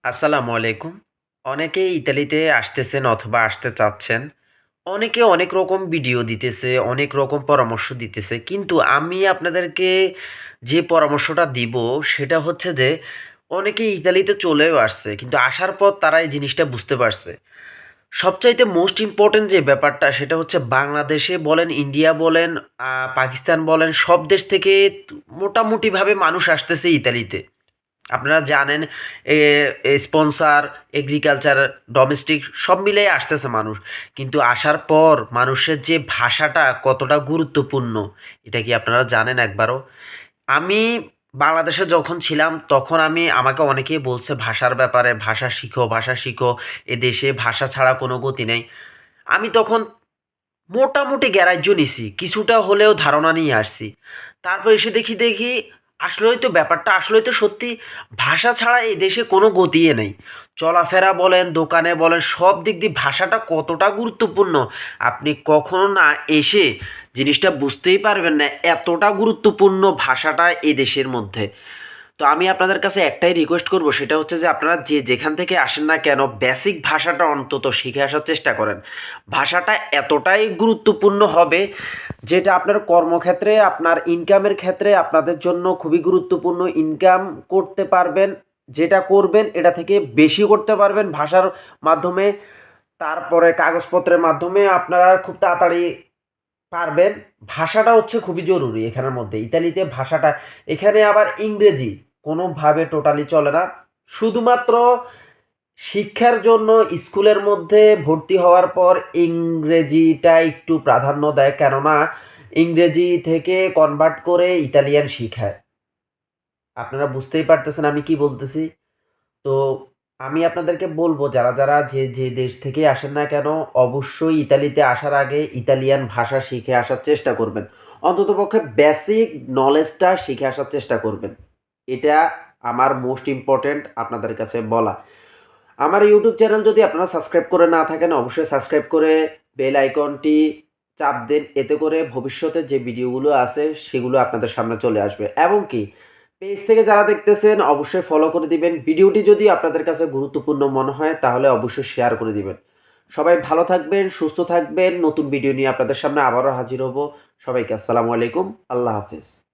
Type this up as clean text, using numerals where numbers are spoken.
আসসালামু আলাইকুম। অনেকেই ইতালিতে আসতেছেন অথবা আসতে চাচ্ছেন। অনেকে অনেক রকম ভিডিও দিতেছে, অনেক রকম পরামর্শ দিতেছে। কিন্তু আমি আপনাদেরকে যে পরামর্শটা দিব সেটা হচ্ছে যে অনেকে ইতালিতে চলেও আসছে। কিন্তু আসার পর তারা এই জিনিসটা বুঝতে পারছে। সবচাইতে মোস্ট ইম্পোর্টেন্ট যে ব্যাপারটা সেটা হচ্ছে বাংলাদেশে বলেন, ইন্ডিয়া বলেন, পাকিস্তান বলেন সব দেশ থেকে মোটামুটিভাবে মানুষ আসতেছে ইতালিতে। আপনারা জানেন এ স্পন্সর, এগ্রিকালচার, ডোমেস্টিক সব মিলেই আসতেছে মানুষ। কিন্তু আসার পর মানুষের যে ভাষাটা কতটা গুরুত্বপূর্ণ এটা কি আপনারা জানেন একবারও? আমি বাংলাদেশে যখন ছিলাম তখন আমাকে অনেকেই বলছে ভাষার ব্যাপারে, "ভাষা শিখো, ভাষা শিখো। এ দেশে ভাষা ছাড়া কোনো গতি নেই।" আমি তখন মোটামুটি গ্রাহ্য নিছি। কিছুটা হলেও ধারণা নিয়ে আসছি। তারপর এসে দেখি আসলেই তো ব্যাপারটা আসলেই তো সত্যি ভাষা ছাড়া এই দেশে কোনো গতিই নেই। চলাফেরা বলেন, দোকানে বলেন সব দিক দিয়ে ভাষাটা কতটা গুরুত্বপূর্ণ আপনি কখনো না এসে জিনিসটা বুঝতেই পারবেন না এতটা গুরুত্বপূর্ণ ভাষাটা এই দেশের মধ্যে। তো আমি আপনাদের কাছে একটাই রিকোয়েস্ট করব সেটা হচ্ছে যে আপনারা যে যেখান থেকে আসেন না কেন বেসিক ভাষাটা অন্তত শিখে আসার চেষ্টা করেন। ভাষাটা এতটাই গুরুত্বপূর্ণ হবে যেটা আপনার কর্মক্ষেত্রে, আপনার ইনকামের ক্ষেত্রে আপনাদের জন্য খুবই গুরুত্বপূর্ণ। ইনকাম করতে পারবেন, যেটা করবেন এটা থেকে বেশি করতে পারবেন ভাষার মাধ্যমে। তারপরে কাগজপত্রের মাধ্যমে আপনারা খুব তাড়াতাড়ি পারবেন। ভাষাটা হচ্ছে খুবই জরুরি এখানের মধ্যে। ইতালিতে ভাষাটা এখানে আবার ইংরেজি কোনোভাবে টোটালি চলে না। শুধুমাত্র শিক্ষার জন্য স্কুলের মধ্যে ভর্তি হওয়ার পর ইংরেজিটা একটু প্রাধান্য দেয়। কেননা ইংরেজি থেকে কনভার্ট করে ইতালিয়ান শিখায়। আপনারা বুঝতেই পারতেছেন আমি কি বলতেছি? তো আমি আপনাদেরকে বলবো যারা যে দেশ থেকেই আসেন না কেন অবশ্যই ইতালিতে আসার আগে ইতালিয়ান ভাষা শিখে আসার চেষ্টা করবেন। অন্ততপক্ষে বেসিক নলেজটা শিখে আসার চেষ্টা করবেন। এটা আমার মোস্ট ইম্পোর্টেন্ট আপনাদের কাছে বলা। আমার ইউটিউব চ্যানেল যদি আপনারা সাবস্ক্রাইব করে না থাকেন অবশ্যই সাবস্ক্রাইব করে বেল আইকনটি চাপ দেন। এতে করে ভবিষ্যতে যে ভিডিওগুলো আছে সেগুলো আপনাদের সামনে চলে আসবে। এবং কি পেজ থেকে যারা দেখতেছেন অবশ্যই ফলো করে দিবেন। ভিডিওটি যদি আপনাদের কাছে গুরুত্বপূর্ণ মনে হয় তাহলে অবশ্যই শেয়ার করে দিবেন। সবাই ভালো থাকবেন, সুস্থ থাকবেন। নতুন ভিডিও নিয়ে আপনাদের সামনে আবারও হাজির হব। সবাইকে আসসালামু আলাইকুম। আল্লাহ হাফেজ।